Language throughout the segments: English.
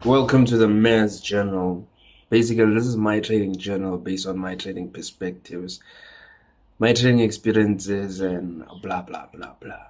Welcome to the Mass Journal. Basically, this is my trading journal based on my trading perspectives, my trading experiences, and blah, blah, blah, blah.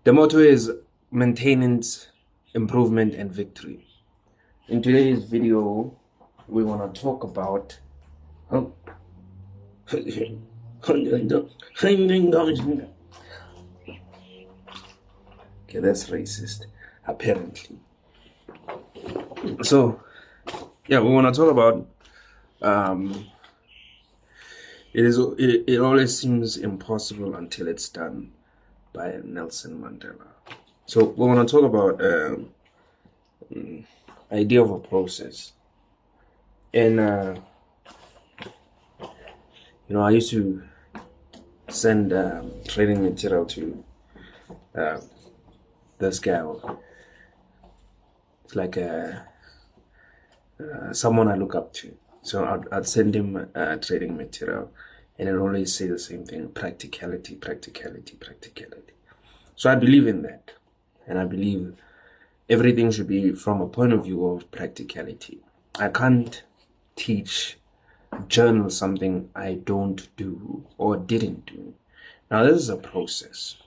The motto is maintenance, improvement, and victory. In today's video, we want to talk about. Oh. Okay, that's racist, apparently. So, yeah, we want to talk about it always seems impossible until it's done by Nelson Mandela. So we want to talk about idea of a process. And I used to send training material to this guy. It's like someone I look up to. So I'd send him trading material, and it always say the same thing: practicality, practicality, practicality. So I believe in that, and I believe everything should be from a point of view of practicality. I can't teach journal something I don't do or didn't do. Now this is a process.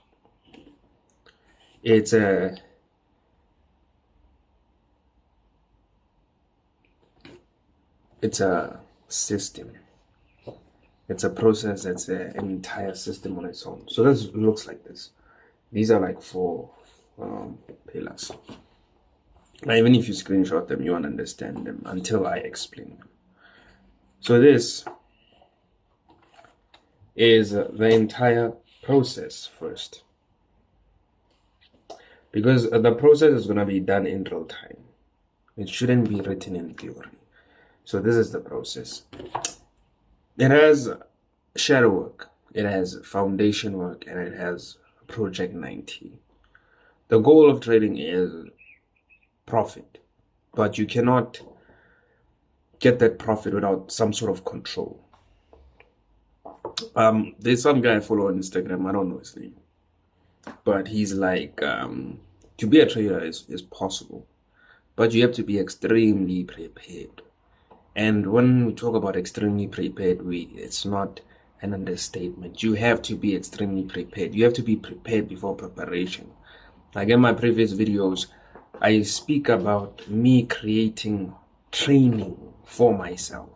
It's a system. It's a process that's an entire system on its own. So this looks like this. These are like four pillars. Now, even if you screenshot them, you won't understand them until I explain them. So this is the entire process first. Because the process is going to be done in real time. It shouldn't be written in theory. So this is the process. It has shadow work, it has foundation work, and it has Project 90. The goal of trading is profit, but you cannot get that profit without some sort of control. There's some guy I follow on Instagram, I don't know his name, but he's like, to be a trader is possible, but you have to be extremely prepared. And when we talk about extremely prepared, it's not an understatement. You have to be extremely prepared. You have to be prepared before preparation. Like in my previous videos, I speak about me creating training for myself.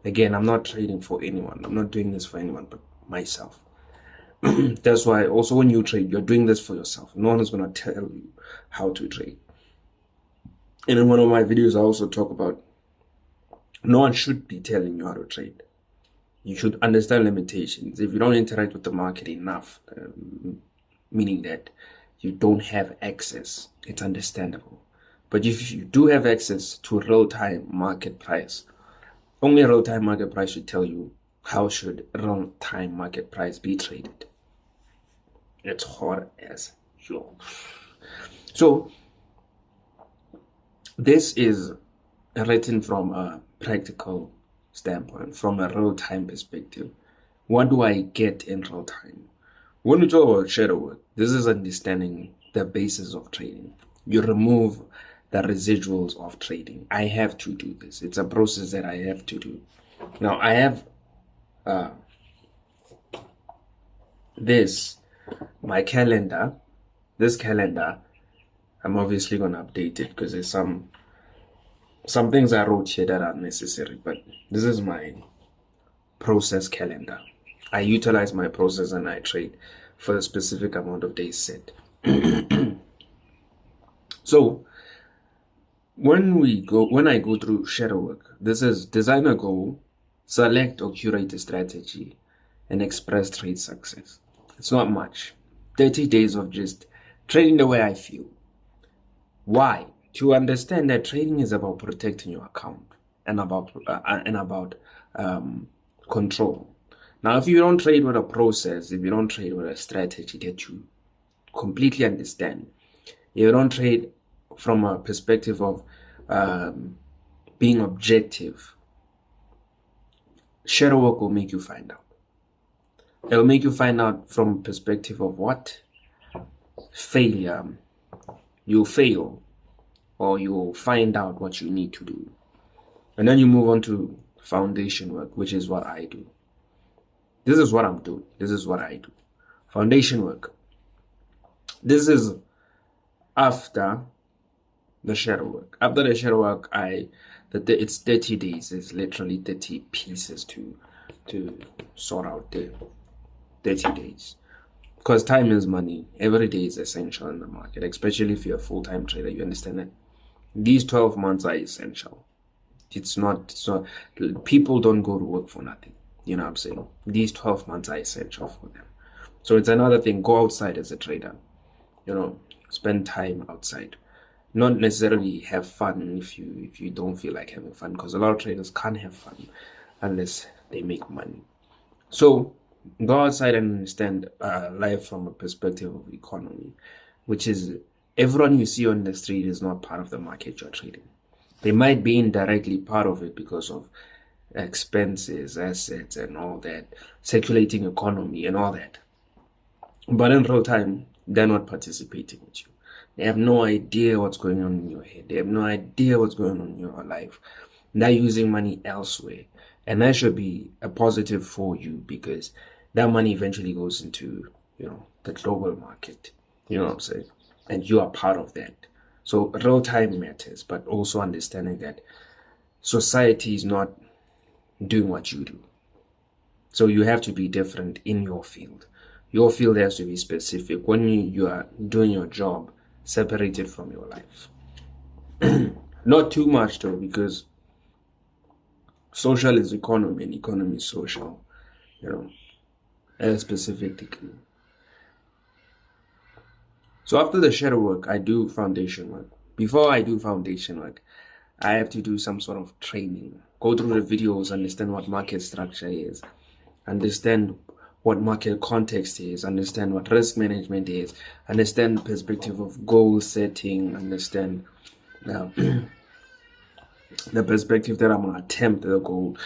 Again, I'm not trading for anyone. I'm not doing this for anyone but myself. That's why also when you trade, you're doing this for yourself. No one is going to tell you how to trade. And in one of my videos, I also talk about no one should be telling you how to trade. You should understand limitations. If you don't interact with the market enough, meaning that you don't have access, it's understandable. But if you do have access to real-time market price, only real-time market price should tell you how should real-time market price be traded. It's hard as hell. So this is written from a practical standpoint, from a real-time perspective. What do I get in real time? When we talk about shadow work, this is understanding the basis of trading. You remove the residuals of trading. I have to do this. It's a process that I have to do. Now I have my calendar. This calendar, I'm obviously going to update it because there's some things I wrote here that are necessary, but this is my process calendar. I utilize my process and I trade for a specific amount of days set. So when I go through shadow work, this is design a goal, select or curate a strategy, and express trade success. It's not much. 30 days of just trading the way I feel. Why? To understand that trading is about protecting your account and about control. Now, if you don't trade with a process, if you don't trade with a strategy that you completely understand, if you don't trade from a perspective of being objective, shadow work will make you find out. It'll make you find out from perspective of what? Failure. You fail. or you'll find out what you need to do. And then you move on to foundation work, which is what I do. This is what I'm doing. This is what I do. Foundation work. This is after the shadow work. After the shadow work, it's 30 days. It's literally 30 pieces to sort out the 30 days. Because time is money. Every day is essential in the market, especially if you're a full-time trader. You understand that these 12 months are essential. It's not people don't go to work for nothing. You know what I'm saying? These 12 months are essential for them. So it's another thing. Go outside as a trader. You know, spend time outside. Not necessarily have fun if you don't feel like having fun, because a lot of traders can't have fun unless they make money. So go outside and understand life from a perspective of economy, which is everyone you see on the street is not part of the market you're trading. They might be indirectly part of it because of expenses, assets, and all that, circulating economy and all that. But in real time, they're not participating with you. They have no idea what's going on in your head. They have no idea what's going on in your life. They're using money elsewhere. And that should be a positive for you, because that money eventually goes into, the global market. You know what I'm saying? And you are part of that. So real time matters, but also understanding that society is not doing what you do. So you have to be different in your field. Your field has to be specific. When you are doing your job, separate it from your life. Not too much though, because social is economy and economy is social, at a specific degree. So after the shadow work, I do foundation work. Before I do foundation work, I have to do some sort of training. Go through the videos, understand what market structure is, understand what market context is, understand what risk management is, understand the perspective of goal setting, understand the perspective that I'm going to attempt the goal,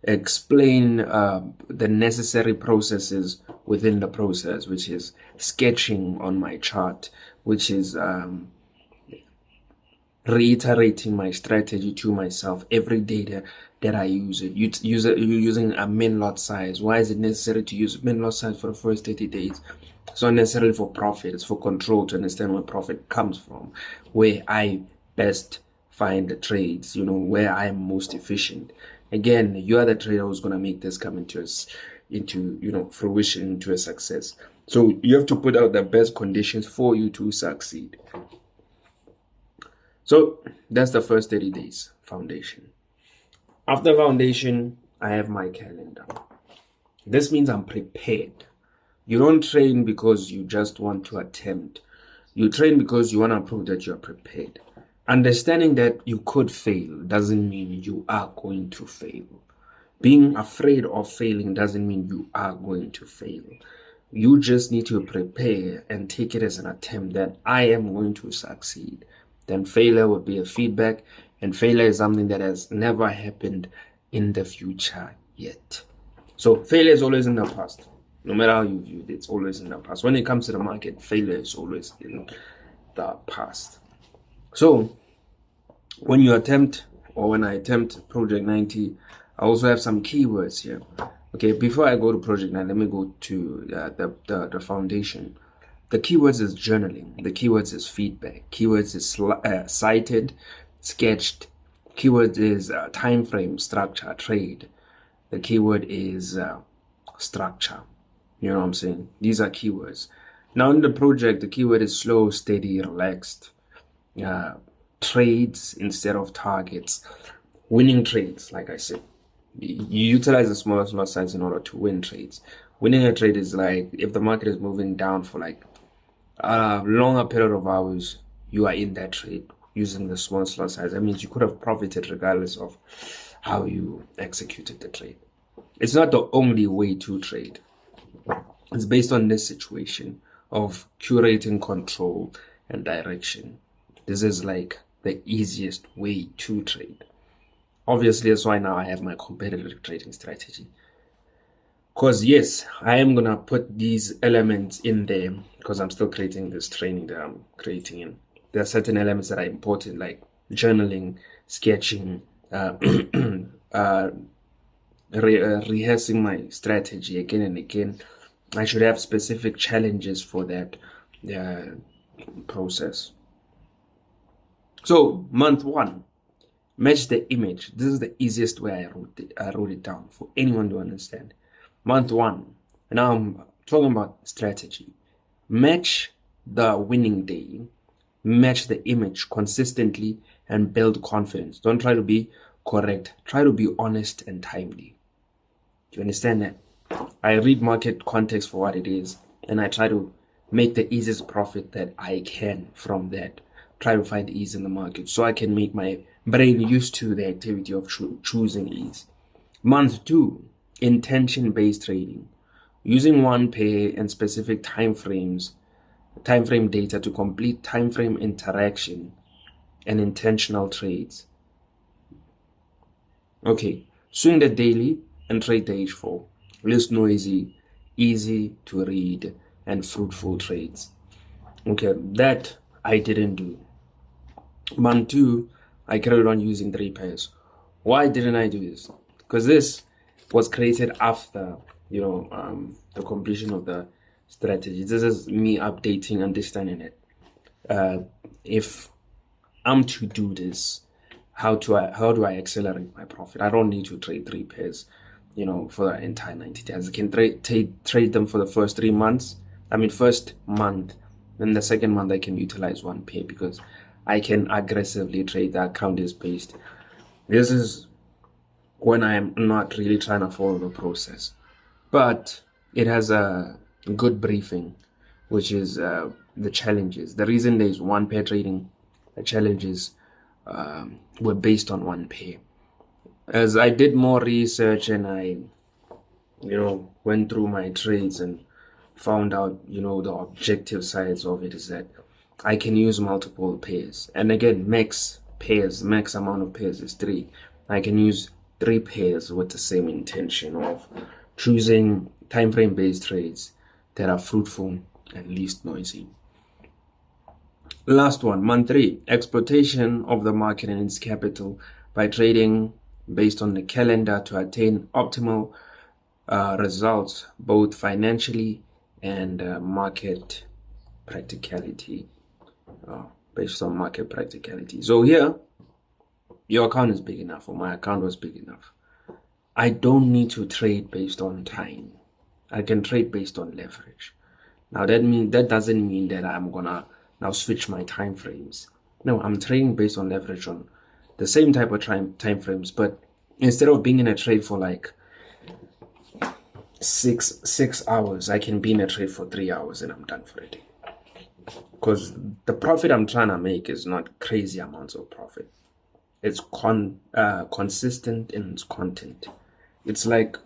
explain the necessary processes within the process, which is sketching on my chart, which is reiterating my strategy to myself every day that I use it. You're using a min lot size. Why is it necessary to use min lot size for the first 30 days? It's not necessarily for profit. It's for control, to understand where profit comes from, where I best find the trades, where I'm most efficient. Again, you are the trader who's going to make this come into fruition, into a success. So you have to put out the best conditions for you to succeed. So that's the first 30 days foundation. After foundation, I have my calendar. This means I'm prepared. You don't train because you just want to attempt. You train because you want to prove that you are prepared. Understanding that you could fail doesn't mean you are going to fail. Being afraid of failing doesn't mean you are going to fail. You just need to prepare and take it as an attempt that I am going to succeed. Then failure would be a feedback, and failure is something that has never happened in the future yet. So failure is always in the past. No matter how you view it, it's always in the past. When it comes to the market, failure is always in the past. So when I attempt Project 90, I also have some keywords here. Okay, before I go to Project 9, let me go to the foundation. The keywords is journaling. The keywords is feedback. Keywords is cited, sketched. Keyword is time frame, structure, trade. The keyword is structure. You know what I'm saying? These are keywords. Now in the project, the keyword is slow, steady, relaxed. Trades instead of targets. Winning trades, like I said. You utilize the smallest lot size in order to win trades. Winning a trade is like if the market is moving down for like a longer period of hours, you are in that trade using the smallest lot size. That means you could have profited regardless of how you executed the trade. It's not the only way to trade. It's based on this situation of curating control and direction. This is like the easiest way to trade. Obviously, that's why now I have my competitive trading strategy. Because yes, I am going to put these elements in there because I'm still creating this training that I'm creating in. there are certain elements that are important, like journaling, sketching, rehearsing my strategy again and again. I should have specific challenges for that process. So month 1, match the image. This is the easiest way I wrote it down for anyone to understand. Month 1, now I'm talking about strategy. Match the winning day, match the image consistently, and build confidence. Don't try to be correct. Try to be honest and timely. Do you understand that? I read market context for what it is, and I try to make the easiest profit that I can from that. Try to find ease in the market so I can make my brain used to the activity of choosing ease. Month 2, intention-based trading. Using one pair and specific time frame data to complete time frame interaction and intentional trades. Okay, swing the daily and trade the H4. Less noisy, easy to read, and fruitful trades. Okay, that I didn't do. Month 2, I carried on using 3 pairs. Why didn't I do this? Because this was created after, the completion of the strategy. This is me updating, understanding it. If I'm to do this, how do I accelerate my profit? I don't need to trade 3 pairs, for the entire 90 days. I can trade them for the first 3 months. First month. Then the second month I can utilize 1 pair because I can aggressively trade. The account is based. This is when I'm not really trying to follow the process. But it has a good briefing, which is the challenges. The reason there's 1 pair trading, the challenges were based on 1 pair. As I did more research and I, went through my trades and found out, the objective sides of it is that I can use multiple pairs. And again, max amount of pairs is 3. I can use 3 pairs with the same intention of choosing time frame based trades that are fruitful and least noisy. Last one, month 3, exploitation of the market and its capital by trading based on the calendar to attain optimal results, both financially and market practicality. Based on market practicality. So here, your account is big enough, or my account was big enough. I don't need to trade based on time. I can trade based on leverage. Now that doesn't mean that I'm gonna now switch my time frames. No, I'm trading based on leverage on the same type of time frames, but instead of being in a trade for like 6 hours, I can be in a trade for 3 hours and I'm done for the day. Because the profit I'm trying to make is not crazy amounts of profit. It's consistent in its content. It's like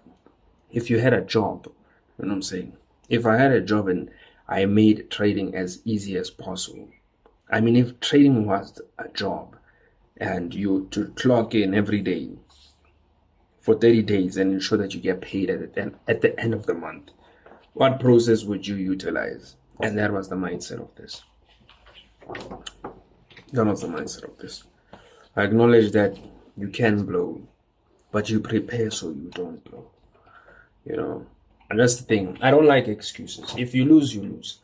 if you had a job, you know what I'm saying? If I had a job and I made trading as easy as possible. If trading was a job and you to clock in every day for 30 days and ensure that you get paid at the end of the month, what process would you utilize? And that was the mindset of this. That was the mindset of this. I acknowledge that you can blow, but you prepare so you don't blow. And that's the thing. I don't like excuses. If you lose, you lose.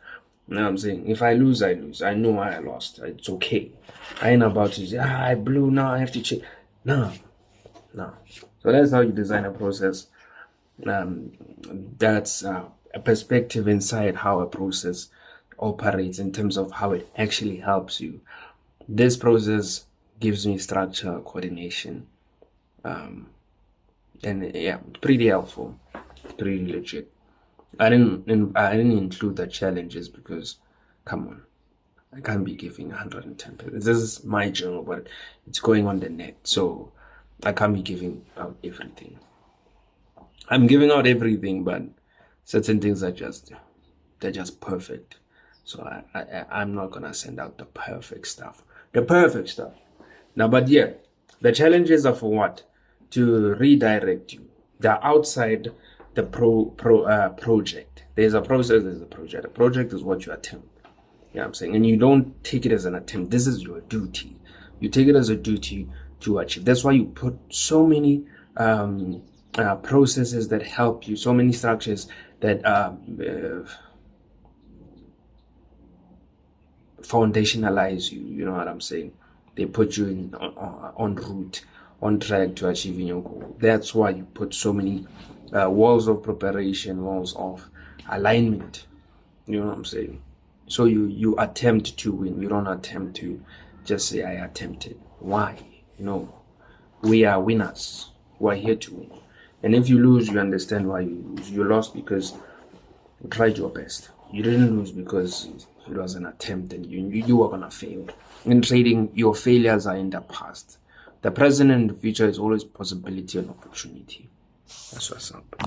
You know what I'm saying? If I lose, I lose. I know why I lost. It's okay. I ain't about to say, I blew, now I have to check. No. So that's how you design a process. That's a perspective inside how a process operates in terms of how it actually helps you. This process gives me structure, coordination, and yeah, pretty helpful, pretty legit. I didn't include the challenges because, come on, I can't be giving 110 pages. This is my journal, but it's going on the net, so I can't be giving out everything. I'm giving out everything, but certain things are just perfect. So I'm not gonna send out the perfect stuff. Now, but yeah, the challenges are for what? To redirect you. They're outside the project. There's a process, there's a project. The project is what you attempt. You know what I'm saying? And you don't take it as an attempt. This is your duty. You take it as a duty to achieve. That's why you put so many processes that help you, so many structures that foundationalize you. You know what I'm saying? They put you in on route, on track to achieving your goal. That's why you put so many walls of preparation, walls of alignment. You know what I'm saying? So you attempt to win. You don't attempt to just say I attempted. Why? No. We are winners. We're here to win. And if you lose, you understand why you lose. You lost because you tried your best. You didn't lose because it was an attempt and you were gonna fail. In trading, your failures are in the past. The present and the future is always possibility and opportunity. That's what's up.